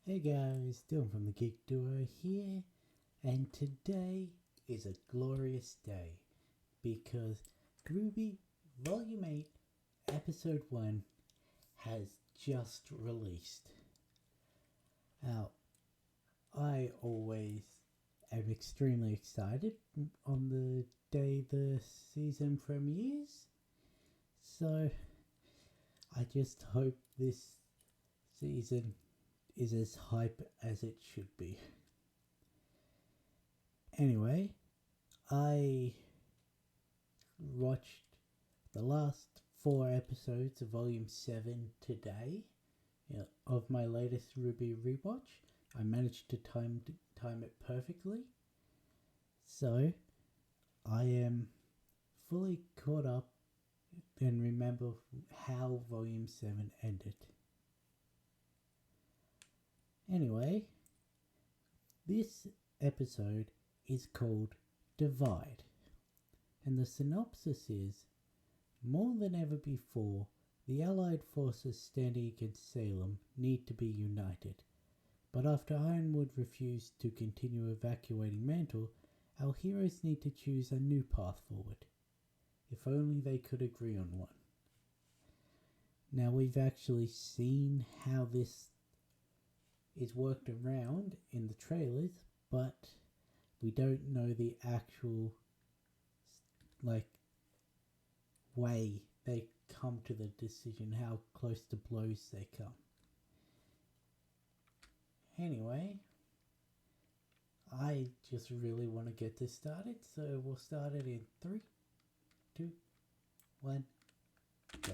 Hey guys, Dylan from the Geek Duo here, and today is a glorious day because RWBY Volume 8 Episode 1 has just released. Now, I always am extremely excited on the day the season premieres, so I just hope this season is as hype as it should be. Anyway, I watched the last 4 episodes of Volume 7 today of my latest RWBY rewatch. I managed to time it perfectly. So, I am fully caught up and remember how Volume 7 ended. Anyway, this episode is called Divide, and the synopsis is: more than ever before, the Allied forces standing against Salem need to be united. But after Ironwood refused to continue evacuating Mantle, our heroes need to choose a new path forward. If only they could agree on one. Now, we've actually seen how this is worked around in the trailers, but we don't know the actual way they come to the decision, how close to blows they come. Anyway, I just really want to get this started, so we'll start it in 3, 2, 1, go.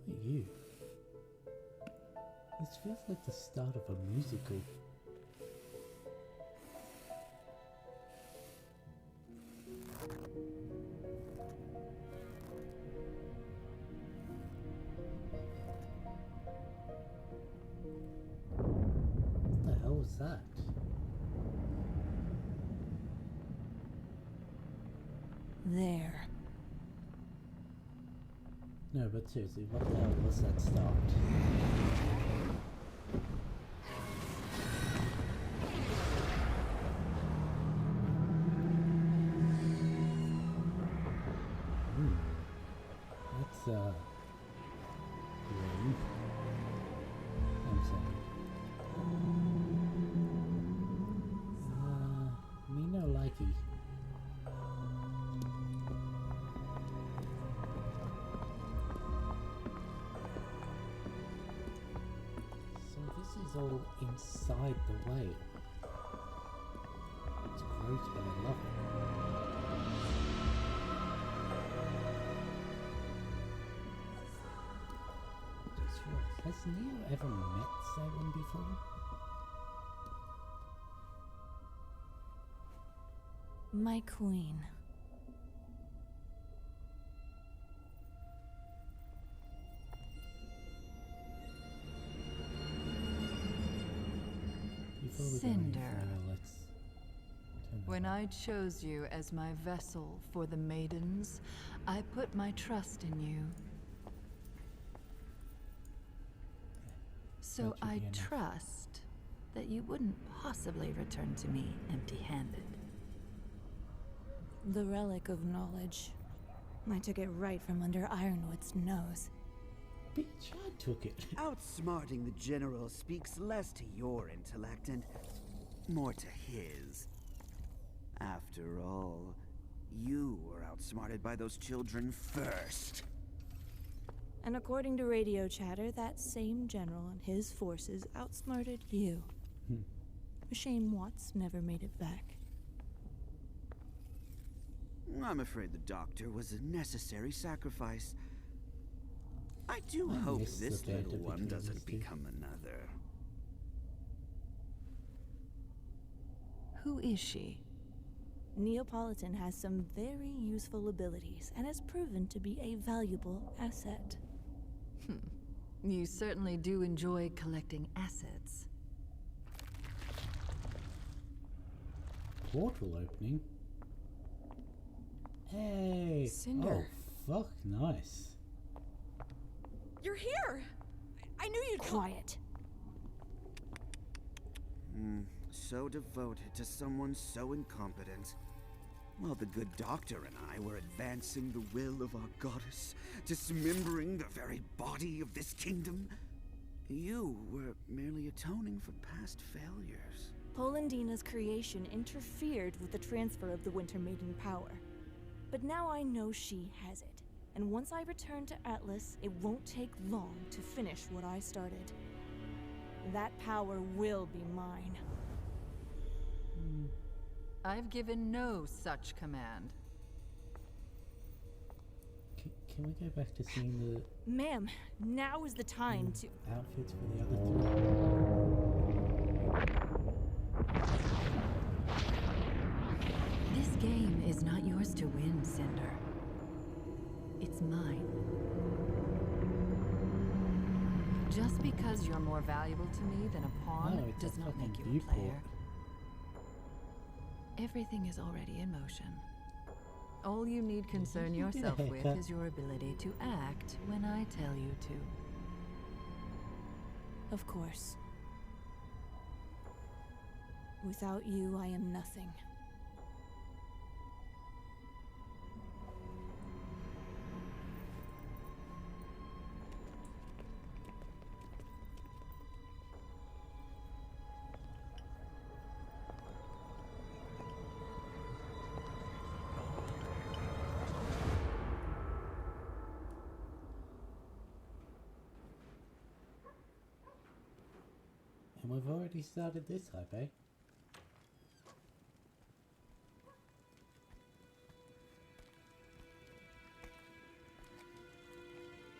Who are you? This feels like the start of a musical. What the hell was that? There. No, but seriously, what the hell was that start? That's, grim. I'm sorry. Me no likey. So this is all inside the whale. It's gross, but I love it. Just realized, has Neo ever met Salem before? My queen. Before we go any Cinder. further, let's turn When that I chose you as my vessel for the maidens, I put my trust in you. So That should I be enough. trust that you wouldn't possibly return to me empty-handed. The relic of knowledge. I took it right from under Ironwood's nose. Bitch, I took it. Outsmarting the General speaks less to your intellect and more to his. After all, you were outsmarted by those children first. And according to radio chatter, that same general and his forces outsmarted you. A shame Watts never made it back. I'm afraid the doctor was a necessary sacrifice. I do I hope miss this the little banter one between doesn't these two. become another. Who is she? Neapolitan has some very useful abilities and has proven to be a valuable asset. You certainly do enjoy collecting assets. portal opening. Hey! Cinder. Oh, fuck, nice. You're here! I knew you'd... Quiet. So devoted to someone so incompetent. While the good doctor and I were advancing the will of our goddess, dismembering the very body of this kingdom, you were merely atoning for past failures. Polendina's creation interfered with the transfer of the Winter Maiden power. But now I know she has it. And once I return to Atlas, it won't take long to finish what I started. That power will be mine. I've given no such command. Can we go back to seeing the Ma'am, now is the time to... outfits for the other three? This game is not yours to win, Cinder. It's mine. Just because you're more valuable to me than a pawn No, it's does a not fucking make you a viewport. player. Everything is already in motion. All you need concern you get a yourself with haircut? is your ability to act when I tell you to. Of course. Without you, I am nothing. And we've already started this hype, eh?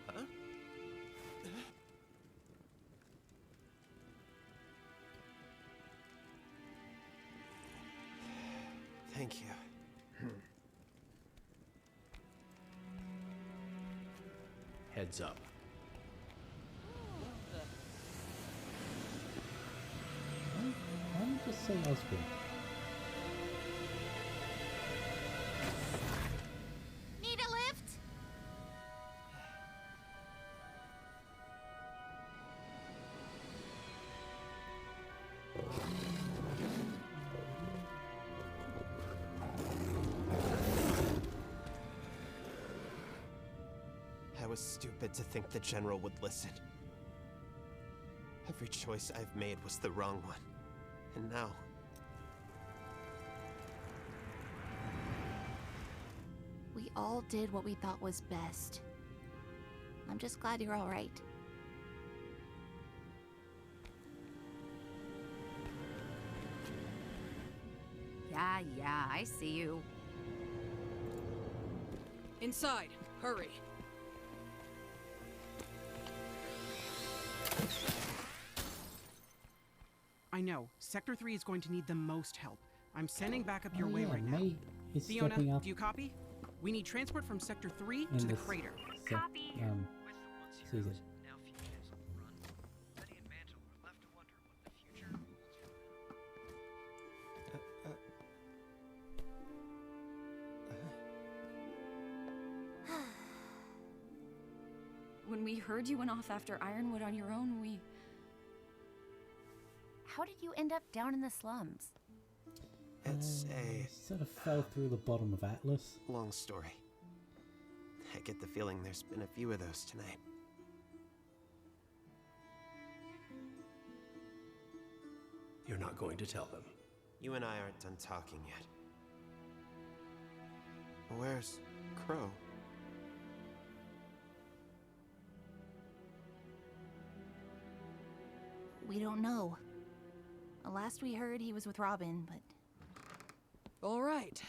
Huh? Thank you. Heads up. Why don't you just say Osborne? Need a lift? I was stupid to think the General would listen. Every choice I've made was the wrong one. And now... We all did what we thought was best. I'm just glad you're all right. Yeah, I see you. Inside, hurry. I know. Sector 3 is going to need the most help. I'm sending backup your way right now. May is Fiona, stepping up do you copy? We need transport from Sector 3 in to the this crater. season. Now few years on the run, Betty and Mantle were left to wonder what the future holds for them. When we heard you went off after Ironwood on your own, we... How did you end up down in the slums? It's a Sort of fell through the bottom of Atlas. long story. I get the feeling there's been a few of those tonight. You're not going to tell them. You and I aren't done talking yet. Where's Crow? We don't know. Last we heard, he was with Robin, but... All right.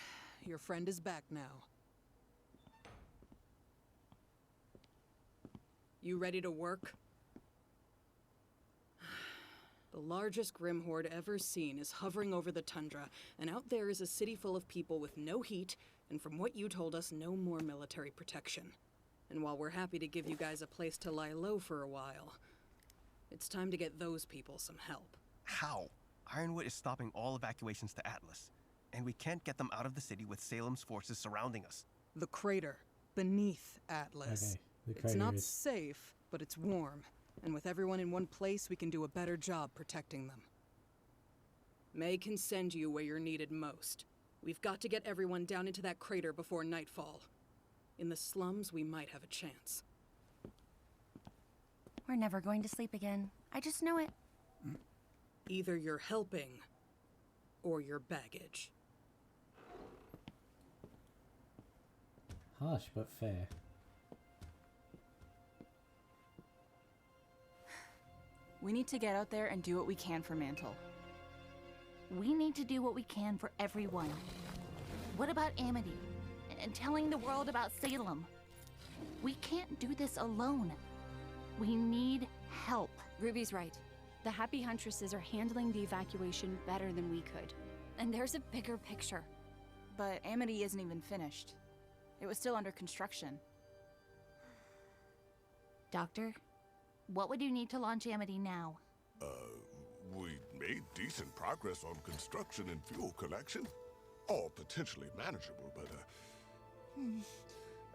Your friend is back now. You ready to work? The largest Grim Horde ever seen is hovering over the tundra, and out there is a city full of people with no heat, and from what you told us, no more military protection. And while we're happy to give you guys a place to lie low for a while, it's time to get those people some help. How? Ironwood is stopping all evacuations to Atlas. And we can't get them out of the city with Salem's forces surrounding us. The crater, beneath Atlas. Okay, the It's crater not is- safe, but it's warm. And with everyone in one place, we can do a better job protecting them. May can send you where you're needed most. We've got to get everyone down into that crater before nightfall. In the slums, we might have a chance. We're never going to sleep again. I just know it. Either you're helping, or you're baggage. Harsh but fair. We need to get out there and do what we can for Mantle. We need to do what we can for everyone. What about Amity? And telling the world about Salem? We can't do this alone. We need help. Ruby's right. The Happy Huntresses are handling the evacuation better than we could. And there's a bigger picture. But Amity isn't even finished. It was still under construction. Doctor, what would you need to launch Amity now? We made decent progress on construction and fuel collection. All potentially manageable, but,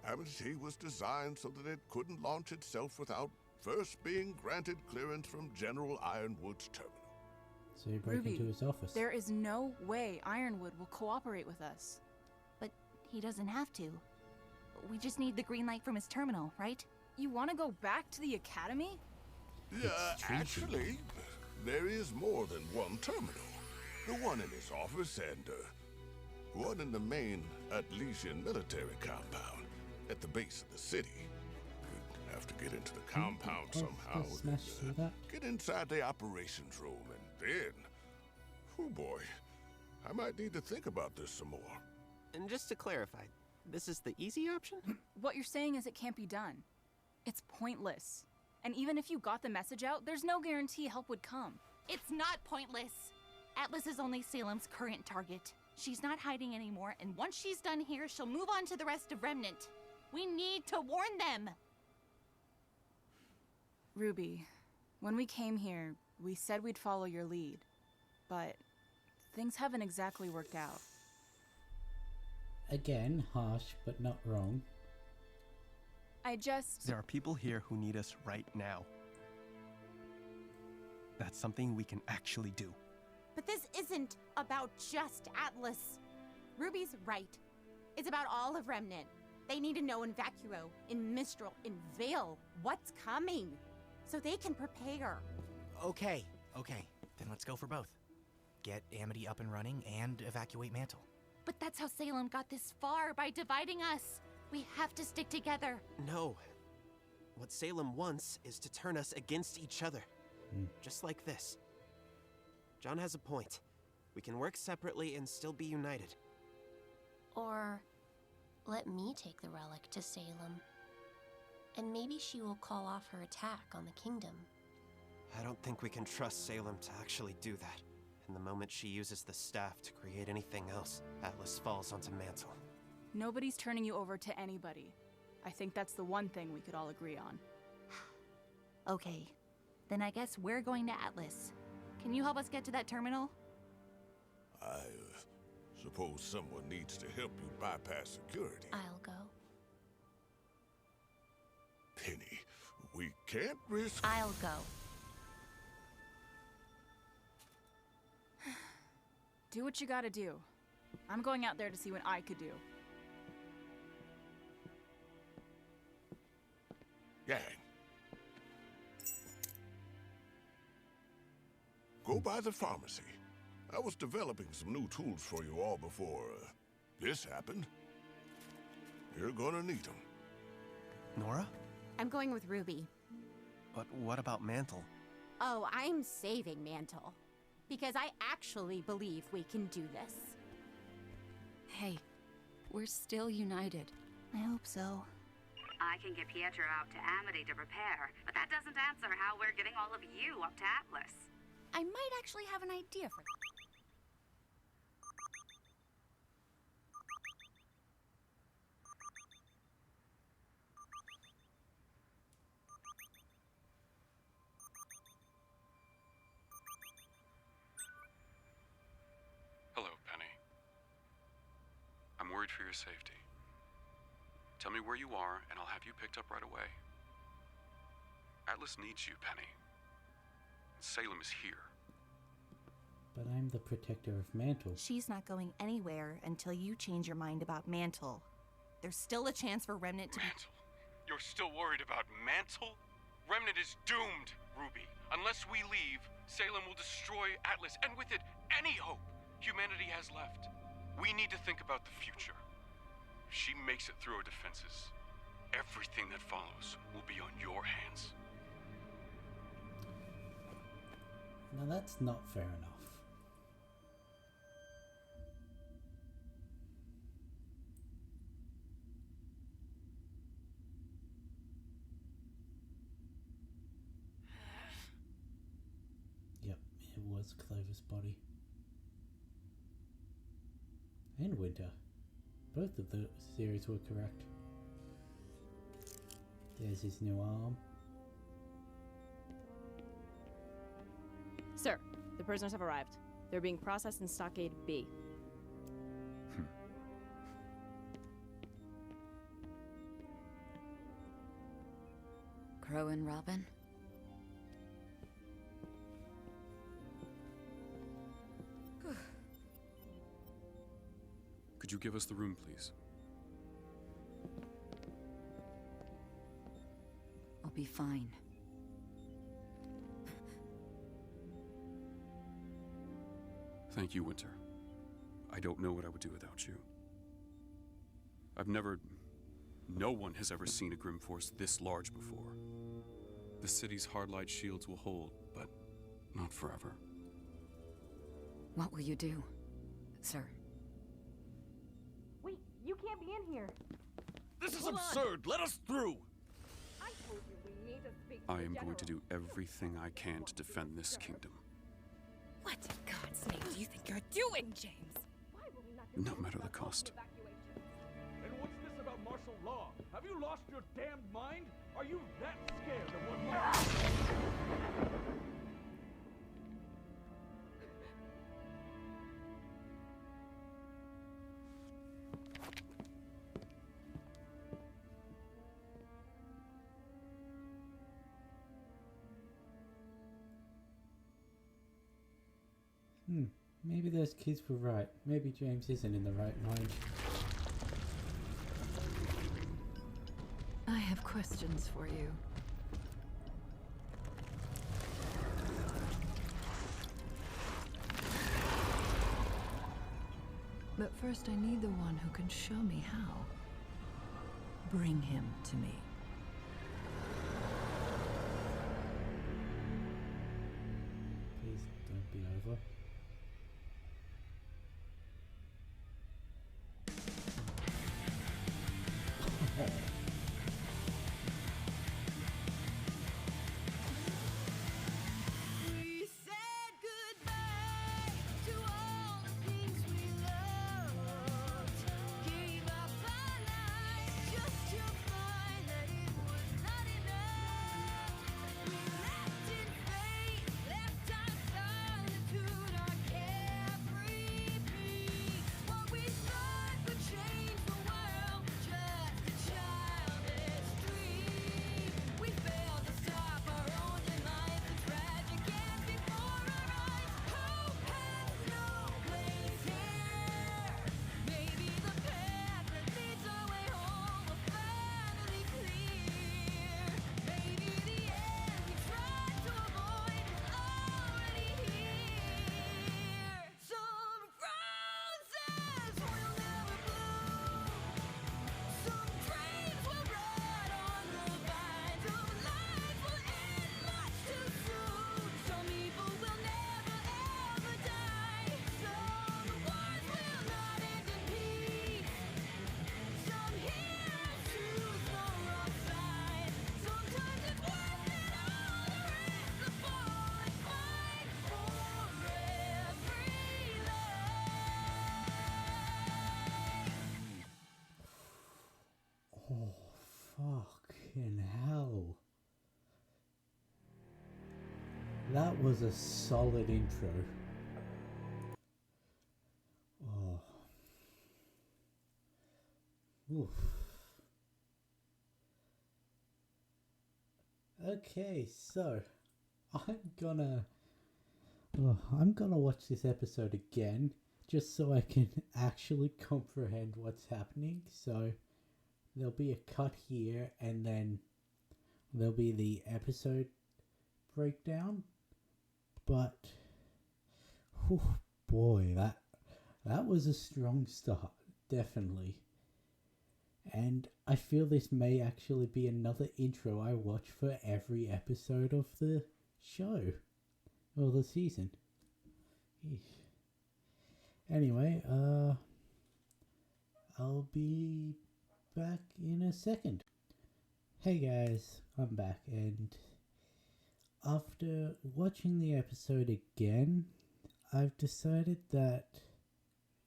Amity was designed so that it couldn't launch itself without first being granted clearance from General Ironwood's terminal. So you break Ruby, into his office. there is no way Ironwood will cooperate with us. But he doesn't have to. We just need the green light from his terminal, right? You want to go back to the academy? Yeah, actually, there is more than one terminal. The one in his office and, one in the main Atletian military compound at the base of the city. You'd have to get into the compound somehow. Just smash through that. Get inside the operations room, and then... Oh boy, I might need to think about this some more. And just to clarify, this is the easy option? What you're saying is it can't be done. It's pointless. And even if you got the message out, there's no guarantee help would come. It's not pointless. Atlas is only Salem's current target. She's not hiding anymore, and once she's done here, she'll move on to the rest of Remnant. We need to warn them! Ruby, when we came here, we said we'd follow your lead. But things haven't exactly worked out. Again, harsh but not wrong. There are people here who need us right now. That's something we can actually do. But this isn't about just Atlas. Ruby's right. It's about all of Remnant. They need to know in Vacuo, in Mistral, in Vale, what's coming, so they can prepare. Okay, then let's go for both. Get Amity up and running and evacuate Mantle. But that's how Salem got this far, by dividing us. We have to stick together. No. What Salem wants is to turn us against each other. Just like this. John has a point. We can work separately and still be united. Or let me take the relic to Salem. And maybe she will call off her attack on the kingdom. I don't think we can trust Salem to actually do that. And the moment she uses the staff to create anything else, Atlas falls onto Mantle. Nobody's turning you over to anybody. I think that's the one thing we could all agree on. Okay, then I guess we're going to Atlas. Can you help us get to that terminal? I suppose someone needs to help you bypass security. I'll go. Penny, we can't risk... I'll go. Do what you gotta do. I'm going out there to see what I could do. Gang. Go by the pharmacy. I was developing some new tools for you all before this happened. You're gonna need them. Nora? I'm going with Ruby. But what about Mantle? Oh, I'm saving Mantle. Because I actually believe we can do this. Hey, we're still united. I hope so. I can get Pietro out to Amity to prepare, but that doesn't answer how we're getting all of you up to Atlas. I might actually have an idea for that. Hello, Penny. your safety. Tell me where you are, and I'll have you picked up right away. Atlas needs you, Penny. Salem is here. But I'm the protector of Mantle. She's not going anywhere until you change your mind about Mantle. There's still a chance for Remnant to Mantle? You're still worried about Mantle? Remnant is doomed, Ruby. Unless we leave, Salem will destroy Atlas, and with it, any hope humanity has left. We need to think about the future. If she makes it through her defenses, everything that follows will be on your hands. Now that's not fair enough. Yep, it was Clover's body. And Winter. Both of the theories were correct. There's his new arm. Sir, the prisoners have arrived. They're being processed in Stockade B. Crow and Robin? Could you give us the room, please? I'll be fine. Thank you, Winter. I don't know what I would do without you. No one has ever seen a Grim Force this large before. The city's hard-light shields will hold, but not forever. What will you do, sir? Wait, you can't be in here. This is absurd! Let us through! I told you we need to speak I am going to do everything I can to defend this kingdom. What in God's name do you think you're doing, James? No matter the cost. And what's this about martial law? Have you lost your damned mind? Are you that scared of what might... Maybe those kids were right. Maybe James isn't in the right mind. I have questions for you. But first I need the one who can show me how. Bring him to me. Please don't be over. Fucking hell. That was a solid intro. Oh. Oof. Okay, so I'm gonna watch this episode again just so I can actually comprehend what's happening. So there'll be a cut here and then there'll be the episode breakdown. But oh boy, that was a strong start, definitely. And I feel this may actually be another intro I watch for every episode of the show. Or the season. Eesh. Anyway, I'll be back in a second. Hey guys, I'm back, and after watching the episode again, I've decided that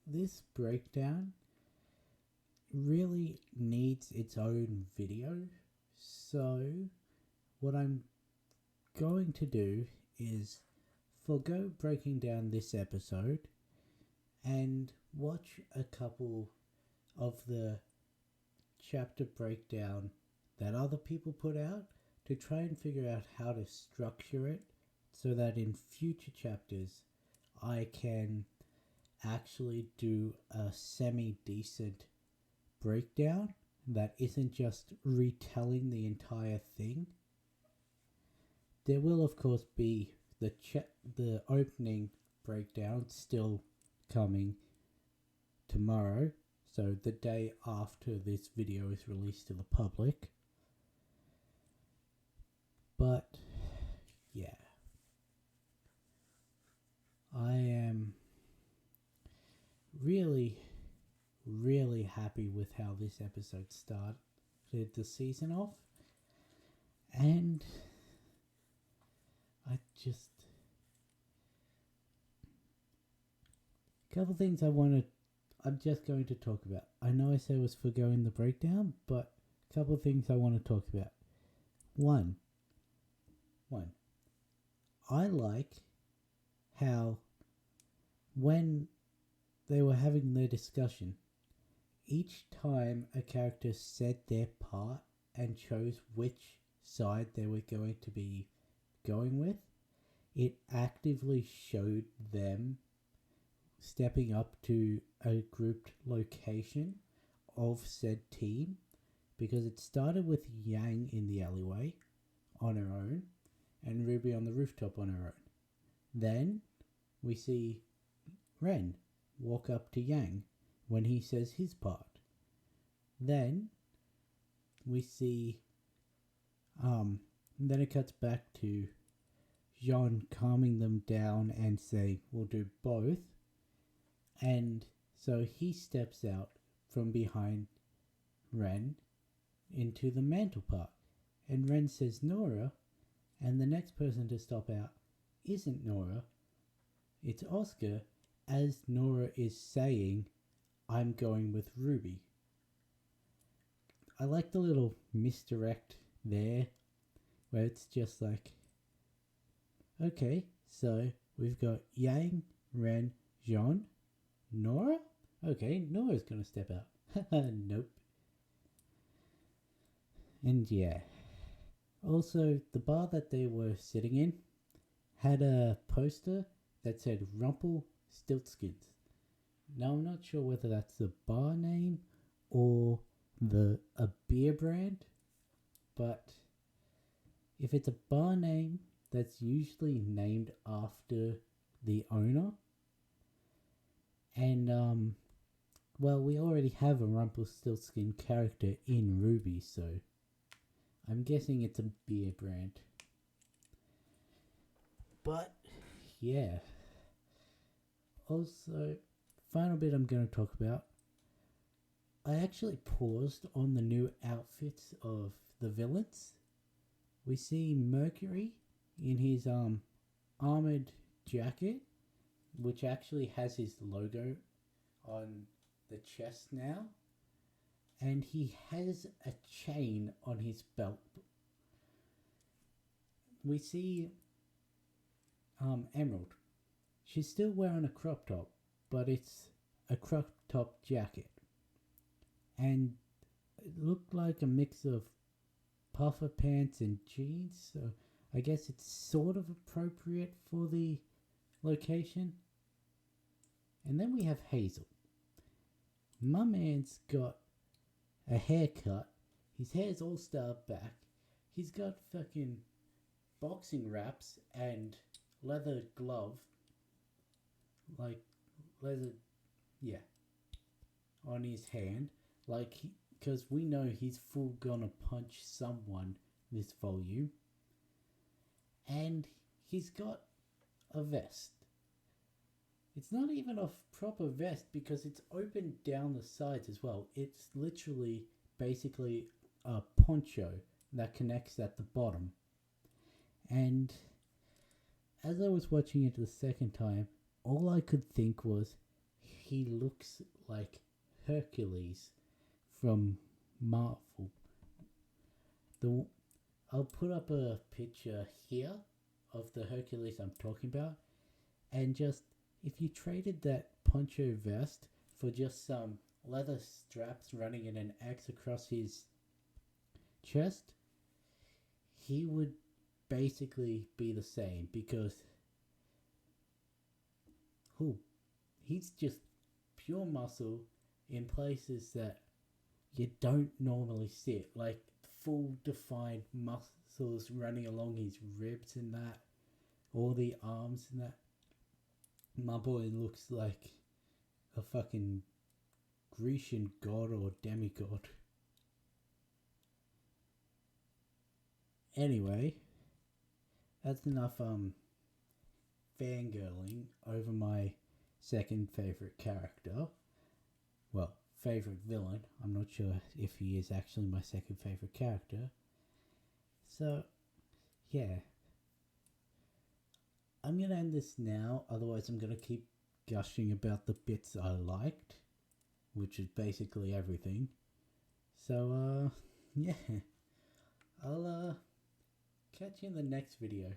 this breakdown really needs its own video. So what I'm going to do is forgo breaking down this episode and watch a couple of the chapter breakdown that other people put out to try and figure out how to structure it so that in future chapters I can actually do a semi-decent breakdown that isn't just retelling the entire thing. There will of course be the opening breakdown still coming tomorrow, so the day after this video is released to the public. But yeah, I am really happy with how this episode started the season off, and I'm just going to talk about. I know I said I was forgoing the breakdown, but a couple of things I want to talk about. One, I like how when they were having their discussion, each time a character said their part and chose which side they were going to be going with, it actively showed them stepping up to a grouped location of said team, because it started with Yang in the alleyway on her own and Ruby on the rooftop on her own. Then we see Ren walk up to Yang when he says his part. Then we see then it cuts back to Jean calming them down and say we'll do both. And so he steps out from behind Ren into the mantle part. And Ren says Nora, and the next person to stop out isn't Nora, it's Oscar, as Nora is saying, I'm going with Ruby. I like the little misdirect there, where it's just like, okay, so we've got Yang, Ren, Jean, Nora? Okay, Nora's gonna step out. Nope. And yeah. Also, the bar that they were sitting in had a poster that said Rumpelstiltskins. Now, I'm not sure whether that's the bar name or a beer brand, but if it's a bar name, that's usually named after the owner. And, well, we already have a Rumpelstiltskin character in RWBY, so I'm guessing it's a beer brand. But, yeah. Also, final bit I'm going to talk about. I actually paused on the new outfits of the villains. We see Mercury in his armored jacket, which actually has his logo on the chest now. And he has a chain on his belt. We see Emerald. She's still wearing a crop top, but it's a crop top jacket. And it looked like a mix of puffer pants and jeans, so I guess it's sort of appropriate for the location. And then we have Hazel. My man's got a haircut. His hair's all styled back. He's got fucking boxing wraps and leather glove. Like, leather, yeah, on his hand. Like, because we know he's full gonna punch someone this volume. And he's got a vest. It's not even a proper vest because it's open down the sides as well. It's literally basically a poncho that connects at the bottom. And as I was watching it the second time, all I could think was he looks like Hercules from Marvel. I'll put up a picture here of the Hercules I'm talking about, and just if you traded that poncho vest for just some leather straps running in an X across his chest, he would basically be the same, because he's just pure muscle in places that you don't normally see it, like full defined muscles running along his ribs and that, all the arms and that. My boy looks like a fucking Grecian god or demigod. Anyway, that's enough fangirling over my second favourite character. Well, favourite villain. I'm not sure if he is actually my second favourite character. So, yeah. I'm going to end this now, otherwise I'm going to keep gushing about the bits I liked, which is basically everything. So, yeah. I'll catch you in the next video.